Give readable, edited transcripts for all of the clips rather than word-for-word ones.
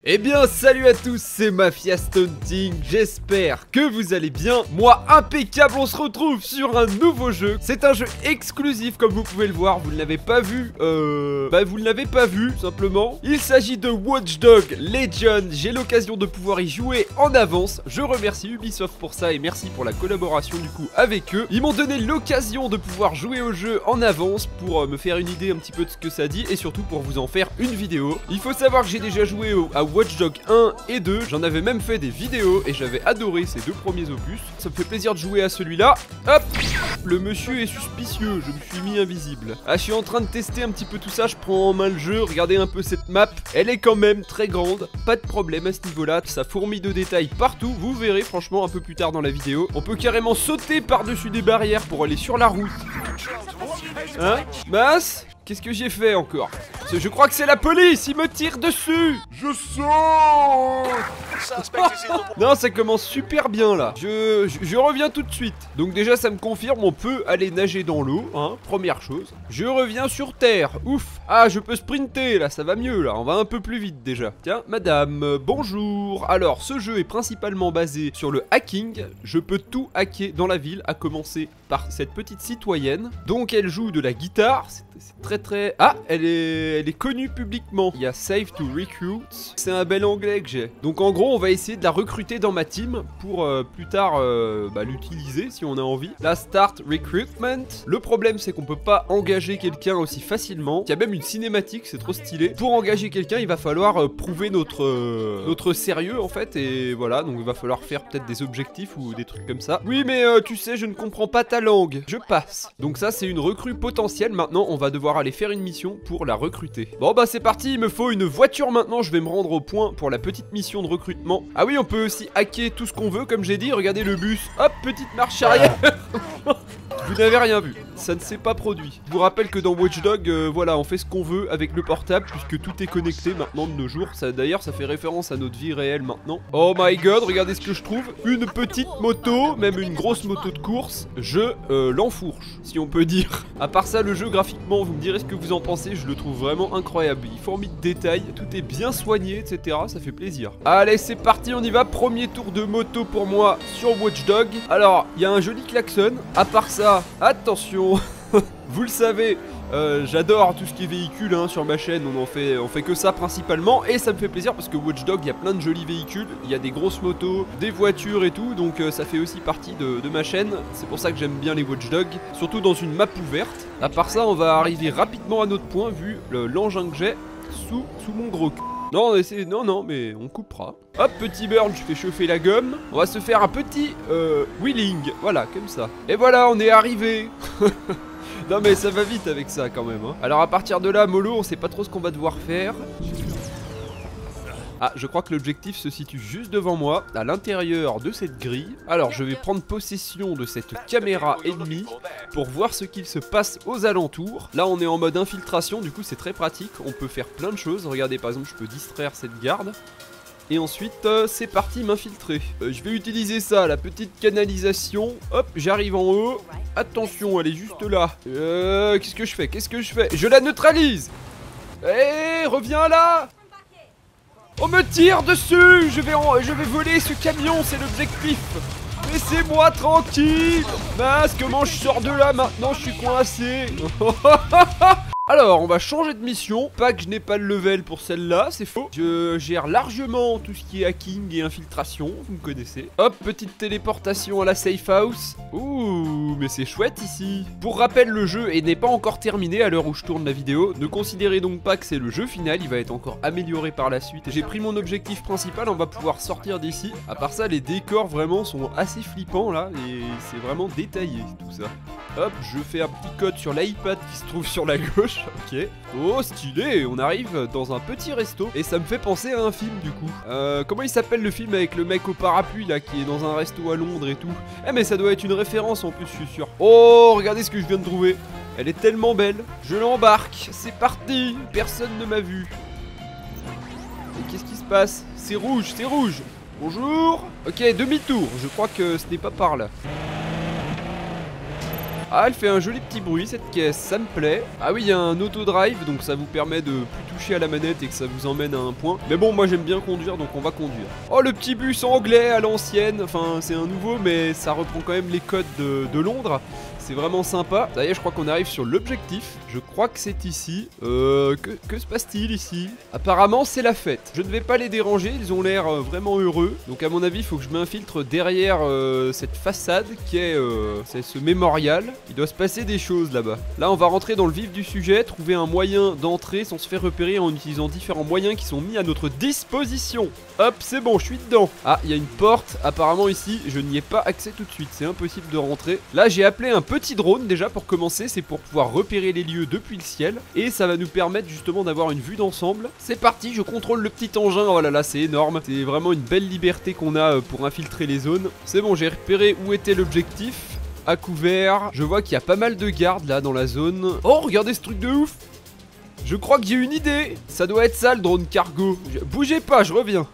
Eh bien salut à tous, c'est Mafia Stunting, j'espère que vous allez bien. Moi impeccable, on se retrouve sur un nouveau jeu. C'est un jeu exclusif comme vous pouvez le voir, vous ne l'avez pas vu, vous ne l'avez pas vu simplement. Il s'agit de Watch Dogs Legion, j'ai l'occasion de pouvoir y jouer en avance. Je remercie Ubisoft pour ça et merci pour la collaboration du coup avec eux. Ils m'ont donné l'occasion de pouvoir jouer au jeu en avance pour me faire une idée un petit peu de ce que ça dit et surtout pour vous en faire une vidéo. Il faut savoir que j'ai déjà joué à Watch Dogs 1 et 2, j'en avais même fait des vidéos et j'avais adoré ces deux premiers opus. Ça me fait plaisir de jouer à celui-là. Hop, le monsieur est suspicieux, je me suis mis invisible. Ah, je suis en train de tester un petit peu tout ça, je prends en main le jeu, regardez un peu cette map. Elle est quand même très grande, pas de problème à ce niveau-là, ça fourmille de détails partout, vous verrez franchement un peu plus tard dans la vidéo. On peut carrément sauter par-dessus des barrières pour aller sur la route. Hein, Mas? Qu'est-ce que j'ai fait encore? Je crois que c'est la police, il me tire dessus. Je sors. Non, ça commence super bien là. Je reviens tout de suite. Donc déjà ça me confirme, on peut aller nager dans l'eau, hein, première chose. Je reviens sur terre, ouf. Ah, je peux sprinter là, ça va mieux là, on va un peu plus vite déjà. Tiens, madame, bonjour. Alors, ce jeu est principalement basé sur le hacking. Je peux tout hacker dans la ville, à commencer par cette petite citoyenne. Donc elle joue de la guitare, c'est très... Ah, elle est connue publiquement. Il y a Save to Recruit. C'est un bel anglais que j'ai. Donc en gros, on va essayer de la recruter dans ma team pour plus tard l'utiliser si on a envie. La Start Recruitment. Le problème, c'est qu'on peut pas engager quelqu'un aussi facilement. Il y a même une cinématique, c'est trop stylé. Pour engager quelqu'un, il va falloir prouver notre sérieux en fait. Et voilà, donc il va falloir faire peut-être des objectifs ou des trucs comme ça. Oui, mais tu sais, je ne comprends pas ta langue. Je passe. Donc ça, c'est une recrue potentielle. Maintenant, on va devoir aller faire une mission pour la recruter. Bon bah c'est parti, il me faut une voiture maintenant, je vais me rendre au point pour la petite mission de recrutement. Ah oui, on peut aussi hacker tout ce qu'on veut comme j'ai dit, regardez le bus, hop, petite marche arrière. Vous n'avez rien vu, ça ne s'est pas produit. Je vous rappelle que dans Watch Dogs, voilà, on fait ce qu'on veut avec le portable puisque tout est connecté maintenant de nos jours. D'ailleurs, ça fait référence à notre vie réelle maintenant. Oh my god, regardez ce que je trouve. Une petite moto, même une grosse moto de course. Je l'enfourche, si on peut dire. À part ça, le jeu graphiquement, vous me direz ce que vous en pensez, je le trouve vraiment incroyable. Il fourmille de détails, tout est bien soigné, etc. Ça fait plaisir. Allez, c'est parti, on y va. Premier tour de moto pour moi sur Watch Dogs. Alors, il y a un joli klaxon. À part ça, attention, vous le savez, j'adore tout ce qui est véhicule hein, sur ma chaîne, on fait que ça principalement. Et ça me fait plaisir parce que Watch Dogs, il y a plein de jolis véhicules. Il y a des grosses motos, des voitures et tout. Donc ça fait aussi partie de ma chaîne. C'est pour ça que j'aime bien les Watch Dogs, surtout dans une map ouverte. À part ça, on va arriver rapidement à notre point vu l'engin que j'ai sous mon gros cul. Non, mais on coupera. Hop, petit burn, je fais chauffer la gomme. On va se faire un petit wheeling, voilà, comme ça. Et voilà, on est arrivé. Non mais ça va vite avec ça quand même hein. Alors à partir de là, mollo, on sait pas trop ce qu'on va devoir faire. Ah, je crois que l'objectif se situe juste devant moi, à l'intérieur de cette grille. Alors, je vais prendre possession de cette caméra ennemie pour voir ce qu'il se passe aux alentours. Là, on est en mode infiltration, du coup, c'est très pratique. On peut faire plein de choses. Regardez, par exemple, je peux distraire cette garde. Et ensuite, c'est parti m'infiltrer. Je vais utiliser ça, la petite canalisation. Hop, j'arrive en haut. Attention, elle est juste là. Qu'est-ce que je fais? Je la neutralise. Eh, reviens là. On me tire dessus. Je vais voler ce camion, c'est l'objectif. Laissez-moi tranquille. Mince, comment je sors de là maintenant? Je suis coincé. Alors, on va changer de mission. Pas que je n'ai pas le level pour celle-là, c'est faux. Je gère largement tout ce qui est hacking et infiltration, vous me connaissez. Hop, petite téléportation à la safe house. Ouh, mais c'est chouette ici. Pour rappel, le jeu n'est pas encore terminé à l'heure où je tourne la vidéo. Ne considérez donc pas que c'est le jeu final, il va être encore amélioré par la suite. J'ai pris mon objectif principal, on va pouvoir sortir d'ici. À part ça, les décors vraiment sont assez flippants là, et c'est vraiment détaillé tout ça. Hop, je fais un petit code sur l'iPad qui se trouve sur la gauche. Ok. Oh, stylé. On arrive dans un petit resto. Et ça me fait penser à un film du coup. Comment il s'appelle le film avec le mec au parapluie là qui est dans un resto à Londres et tout? Eh mais ça doit être une référence en plus, je suis sûr. Oh, regardez ce que je viens de trouver. Elle est tellement belle. Je l'embarque. C'est parti. Personne ne m'a vu. Et qu'est-ce qui se passe? C'est rouge, c'est rouge. Bonjour. Ok, demi-tour. Je crois que ce n'est pas par là. Ah, elle fait un joli petit bruit cette caisse, ça me plaît. Ah oui, il y a un auto-drive, donc ça vous permet de plus toucher à la manette et que ça vous emmène à un point. Mais bon, moi j'aime bien conduire, donc on va conduire. Oh, le petit bus anglais à l'ancienne. Enfin, c'est un nouveau, mais ça reprend quand même les codes de Londres. C'est vraiment sympa. Ça y est, je crois qu'on arrive sur l'objectif. Je crois que c'est ici. Que se passe-t-il ici? Apparemment, c'est la fête. Je ne vais pas les déranger, ils ont l'air vraiment heureux. Donc à mon avis, il faut que je m'infiltre derrière cette façade qui est ce mémorial. Il doit se passer des choses là-bas. Là, on va rentrer dans le vif du sujet, trouver un moyen d'entrer sans se faire repérer en utilisant différents moyens qui sont mis à notre disposition. Hop, c'est bon, je suis dedans. Ah, il y a une porte. Apparemment ici, je n'y ai pas accès tout de suite. C'est impossible de rentrer. Là, j'ai appelé un petit drone déjà pour commencer. C'est pour pouvoir repérer les lieux depuis le ciel. Et ça va nous permettre justement d'avoir une vue d'ensemble. C'est parti, je contrôle le petit engin. Oh là là, c'est énorme. C'est vraiment une belle liberté qu'on a pour infiltrer les zones. C'est bon, j'ai repéré où était l'objectif. À couvert. Je vois qu'il y a pas mal de gardes là dans la zone. Oh, regardez ce truc de ouf. Je crois que j'ai une idée. Ça doit être ça le drone cargo. Bougez pas, je reviens.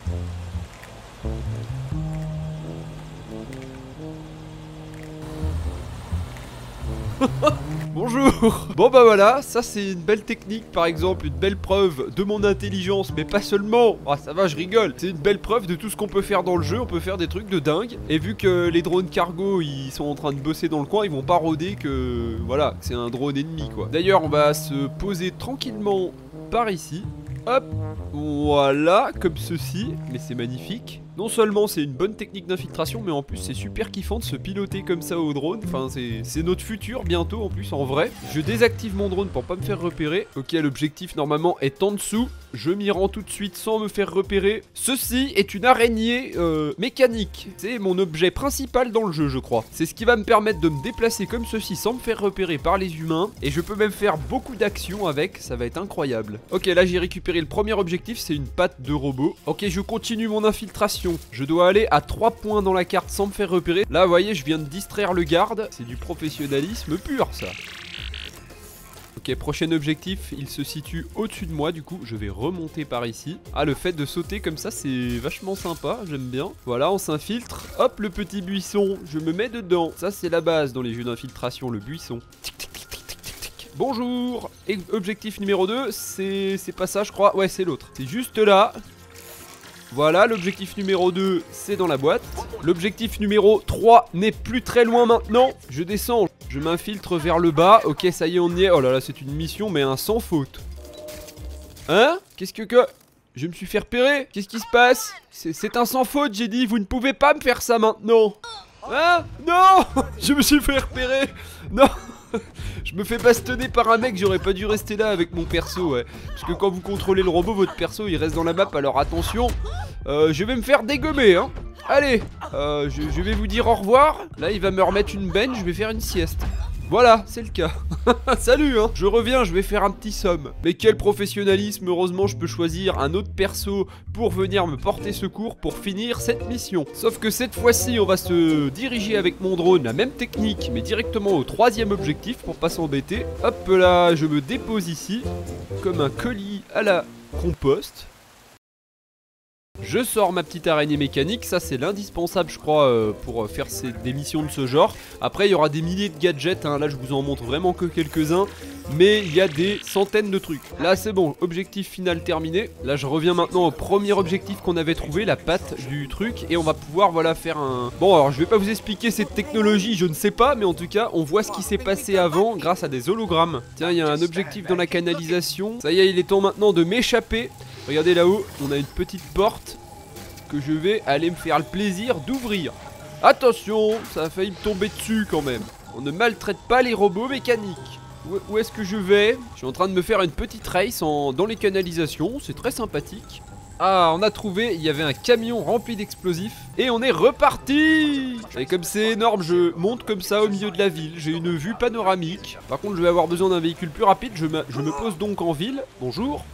Bonjour. Bon bah voilà, ça c'est une belle technique par exemple, une belle preuve de mon intelligence, mais pas seulement. Ah ça va, je rigole. C'est une belle preuve de tout ce qu'on peut faire dans le jeu, on peut faire des trucs de dingue. Et vu que les drones cargo ils sont en train de bosser dans le coin, ils vont pas rôder que voilà, c'est un drone ennemi quoi. D'ailleurs on va se poser tranquillement par ici. Hop, voilà, comme ceci, mais c'est magnifique. Non seulement c'est une bonne technique d'infiltration, mais en plus c'est super kiffant de se piloter comme ça au drone. Enfin c'est notre futur bientôt en plus en vrai. Je désactive mon drone pour pas me faire repérer. Ok, l'objectif normalement est en dessous. Je m'y rends tout de suite sans me faire repérer. Ceci est une araignée mécanique. C'est mon objet principal dans le jeu je crois. C'est ce qui va me permettre de me déplacer comme ceci sans me faire repérer par les humains. Et je peux même faire beaucoup d'actions avec, ça va être incroyable. Ok, là j'ai récupéré le premier objectif, c'est une patte de robot. Ok, je continue mon infiltration. Je dois aller à 3 points dans la carte sans me faire repérer. Là, vous voyez, je viens de distraire le garde. C'est du professionnalisme pur, ça. Ok, prochain objectif, il se situe au-dessus de moi, du coup, je vais remonter par ici. Ah, le fait de sauter comme ça, c'est vachement sympa, j'aime bien. Voilà, on s'infiltre. Hop, le petit buisson, je me mets dedans. Ça, c'est la base dans les jeux d'infiltration, le buisson. Tic, tic, tic, tic, tic, tic. Bonjour. Et objectif numéro 2, c'est pas ça, je crois. Ouais, c'est l'autre. C'est juste là. Voilà, l'objectif numéro 2, c'est dans la boîte. L'objectif numéro 3 n'est plus très loin maintenant. Je descends, je m'infiltre vers le bas. Ok, ça y est, on y est. Oh là là, c'est une mission, mais un sans faute. Hein? Qu'est-ce que... Je me suis fait repérer? Qu'est-ce qui se passe? C'est un sans faute, j'ai dit. Vous ne pouvez pas me faire ça maintenant. Hein? Non. Je me suis fait repérer. Non. Je me fais bastonner par un mec, j'aurais pas dû rester là avec mon perso, ouais. Parce que quand vous contrôlez le robot, votre perso il reste dans la map, alors attention. Je vais me faire dégommer, hein. Allez, je vais vous dire au revoir. Là il va me remettre une benne, je vais faire une sieste. Voilà, c'est le cas. Salut, hein. Je reviens, je vais faire un petit somme. Mais quel professionnalisme, heureusement je peux choisir un autre perso pour venir me porter secours pour finir cette mission. Sauf que cette fois-ci, on va se diriger avec mon drone, la même technique, mais directement au 3e objectif pour pas s'embêter. Hop là, je me dépose ici, comme un colis à la compost. Je sors ma petite araignée mécanique, ça c'est l'indispensable je crois pour faire des missions de ce genre. Après il y aura des milliers de gadgets, hein. Là je vous en montre vraiment que quelques-uns. Mais il y a des centaines de trucs. Là c'est bon, objectif final terminé. Là je reviens maintenant au premier objectif qu'on avait trouvé, la patte du truc. Et on va pouvoir voilà faire un... Bon alors je vais pas vous expliquer cette technologie, je ne sais pas. Mais en tout cas on voit ce qui s'est passé avant grâce à des hologrammes. Tiens, il y a un objectif dans la canalisation. Ça y est, il est temps maintenant de m'échapper. Regardez là-haut, on a une petite porte que je vais aller me faire le plaisir d'ouvrir. Attention, ça a failli me tomber dessus quand même. On ne maltraite pas les robots mécaniques. Où est-ce que je vais? Je suis en train de me faire une petite race dans les canalisations, c'est très sympathique. Ah, on a trouvé, il y avait un camion rempli d'explosifs. Et on est reparti. Et comme c'est énorme, je monte comme ça au milieu de la ville. J'ai une vue panoramique. Par contre, je vais avoir besoin d'un véhicule plus rapide. Je me pose donc en ville. Bonjour.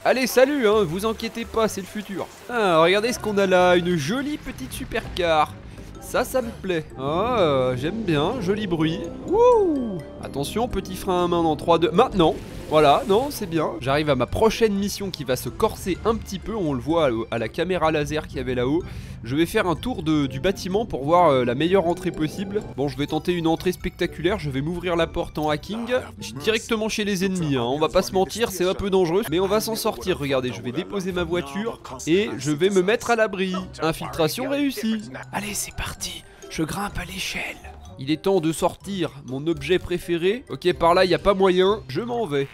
Allez, salut, hein, vous inquiétez pas, c'est le futur. Ah, regardez ce qu'on a là, une jolie petite supercar. Ça me plaît. Ah, j'aime bien, joli bruit. Wouh. Attention, petit frein à main dans 3, 2... Maintenant. Voilà, non, c'est bien. J'arrive à ma prochaine mission qui va se corser un petit peu. On le voit à la caméra laser qu'il y avait là-haut. Je vais faire un tour du bâtiment pour voir la meilleure entrée possible. Bon, je vais tenter une entrée spectaculaire. Je vais m'ouvrir la porte en hacking directement chez les ennemis, hein. On va pas se mentir, c'est un peu dangereux, mais on va s'en sortir. Regardez, je vais déposer ma voiture et je vais me mettre à l'abri. Infiltration réussie. Allez, c'est parti. Je grimpe à l'échelle. Il est temps de sortir mon objet préféré. Ok, par là, il n'y a pas moyen. Je m'en vais.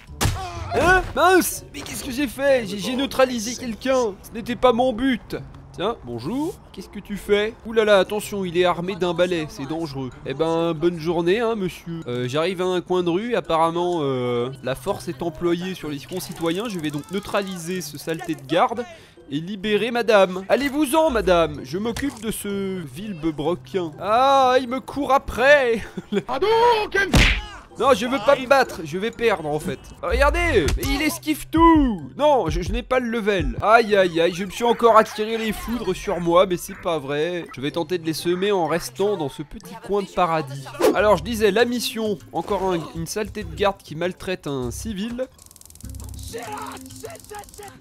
Hein? Mince! Mais qu'est-ce que j'ai fait? J'ai neutralisé quelqu'un. Ce n'était pas mon but. Tiens, bonjour, qu'est-ce que tu fais? Ouh là là, attention, il est armé d'un balai, c'est dangereux. Eh ben, bonne journée, hein, monsieur. J'arrive à un coin de rue, apparemment, la force est employée sur les concitoyens. Je vais donc neutraliser ce saleté de garde et libérer madame. Allez-vous-en, madame, je m'occupe de ce vil bebroquin. Ah, il me court après. Non, je veux pas me battre, je vais perdre en fait. Regardez, il esquive tout. Non, je n'ai pas le level. Aïe aïe aïe, je me suis encore attiré les foudres sur moi, mais c'est pas vrai. Je vais tenter de les semer en restant dans ce petit coin de paradis. Alors je disais, la mission, encore une saleté de garde qui maltraite un civil.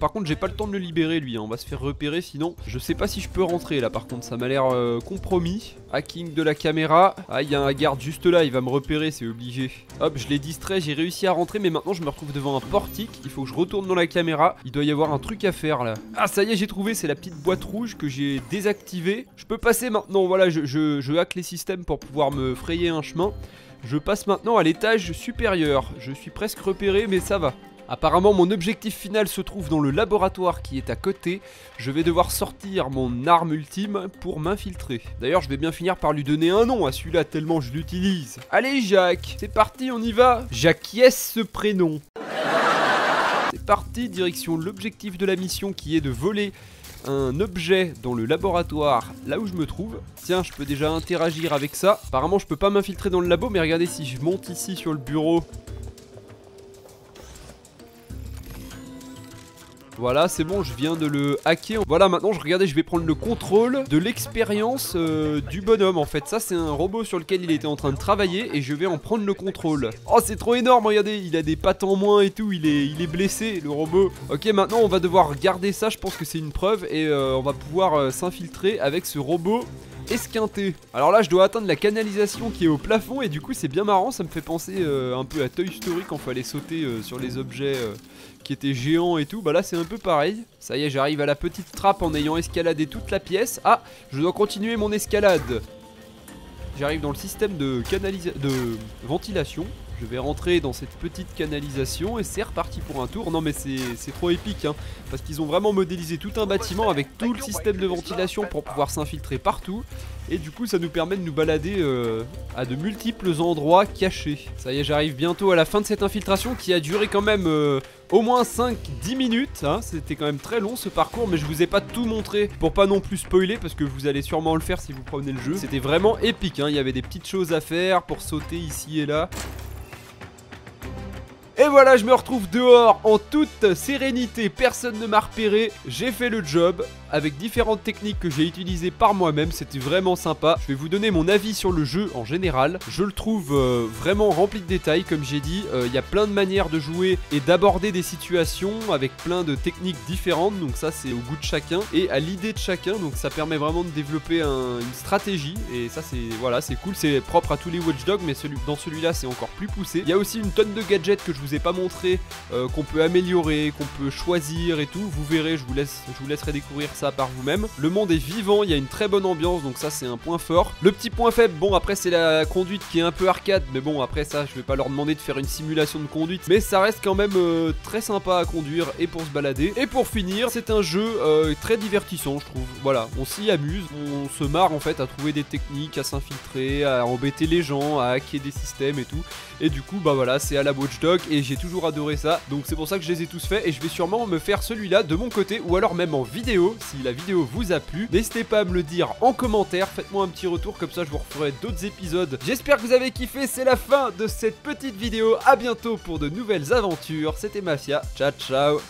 Par contre j'ai pas le temps de le libérer lui, hein. On va se faire repérer sinon. Je sais pas si je peux rentrer là par contre, ça m'a l'air compromis. Hacking de la caméra. Ah, il y a un garde juste là, il va me repérer, c'est obligé. Hop, je l'ai distrait, j'ai réussi à rentrer, mais maintenant je me retrouve devant un portique. Il faut que je retourne dans la caméra. Il doit y avoir un truc à faire là. Ah, ça y est, j'ai trouvé, c'est la petite boîte rouge que j'ai désactivée. Je peux passer maintenant, voilà, je hack les systèmes pour pouvoir me frayer un chemin. Je passe maintenant à l'étage supérieur. Je suis presque repéré, mais ça va. Apparemment mon objectif final se trouve dans le laboratoire qui est à côté. Je vais devoir sortir mon arme ultime pour m'infiltrer. D'ailleurs je vais bien finir par lui donner un nom à celui-là tellement je l'utilise. Allez Jacques, c'est parti, on y va. J'acquiesce ce prénom. C'est parti, direction l'objectif de la mission qui est de voler un objet dans le laboratoire là où je me trouve. Tiens, je peux déjà interagir avec ça. Apparemment je peux pas m'infiltrer dans le labo, mais regardez, si je monte ici sur le bureau. Voilà, c'est bon, je viens de le hacker. Voilà, maintenant, regardez, je vais prendre le contrôle de l'expérience du bonhomme, en fait. Ça, c'est un robot sur lequel il était en train de travailler et je vais en prendre le contrôle. Oh, c'est trop énorme, regardez, il a des pattes en moins et tout, il est blessé, le robot. Ok, maintenant, on va devoir garder ça, je pense que c'est une preuve et on va pouvoir s'infiltrer avec ce robot esquinté. Alors là je dois atteindre la canalisation qui est au plafond et du coup c'est bien marrant, ça me fait penser un peu à Toy Story quand il fallait sauter sur les objets qui étaient géants et tout. Bah là c'est un peu pareil. Ça y est, j'arrive à la petite trappe en ayant escaladé toute la pièce. Ah, je dois continuer mon escalade. J'arrive dans le système de ventilation. Je vais rentrer dans cette petite canalisation et c'est reparti pour un tour. Non mais c'est trop épique hein, parce qu'ils ont vraiment modélisé tout un bâtiment avec tout le système de ventilation pour pouvoir s'infiltrer partout. Et du coup ça nous permet de nous balader à de multiples endroits cachés. Ça y est, j'arrive bientôt à la fin de cette infiltration qui a duré quand même au moins 5-10 minutes hein. C'était quand même très long ce parcours, mais je vous ai pas tout montré pour pas non plus spoiler parce que vous allez sûrement le faire si vous prenez le jeu. C'était vraiment épique hein. Il y avait des petites choses à faire pour sauter ici et là. Et voilà, je me retrouve dehors en toute sérénité, personne ne m'a repéré, j'ai fait le job avec différentes techniques que j'ai utilisées par moi-même, c'était vraiment sympa. Je vais vous donner mon avis sur le jeu en général, je le trouve vraiment rempli de détails comme j'ai dit, il y a plein de manières de jouer et d'aborder des situations avec plein de techniques différentes, donc ça c'est au goût de chacun et à l'idée de chacun, donc ça permet vraiment de développer une stratégie et ça c'est voilà, c'est cool, c'est propre à tous les Watch Dogs mais dans celui-là c'est encore plus poussé. Il y a aussi une tonne de gadgets que je vous ai pas montré, qu'on peut améliorer, qu'on peut choisir et tout, vous verrez, je vous laisserai découvrir ça par vous-même. Le monde est vivant, il y a une très bonne ambiance, donc ça c'est un point fort. Le petit point faible, bon après c'est la conduite qui est un peu arcade, mais bon après ça je vais pas leur demander de faire une simulation de conduite, mais ça reste quand même très sympa à conduire et pour se balader. Et pour finir, c'est un jeu très divertissant je trouve, voilà, on s'y amuse, on se marre en fait à trouver des techniques, à s'infiltrer, à embêter les gens, à hacker des systèmes et tout, et du coup bah voilà, c'est à la Watch Dogs et j'ai toujours adoré ça, donc c'est pour ça que je les ai tous faits et je vais sûrement me faire celui-là de mon côté ou alors même en vidéo si la vidéo vous a plu. N'hésitez pas à me le dire en commentaire, faites-moi un petit retour comme ça je vous referai d'autres épisodes. J'espère que vous avez kiffé, c'est la fin de cette petite vidéo, à bientôt pour de nouvelles aventures, c'était Mafia, ciao ciao.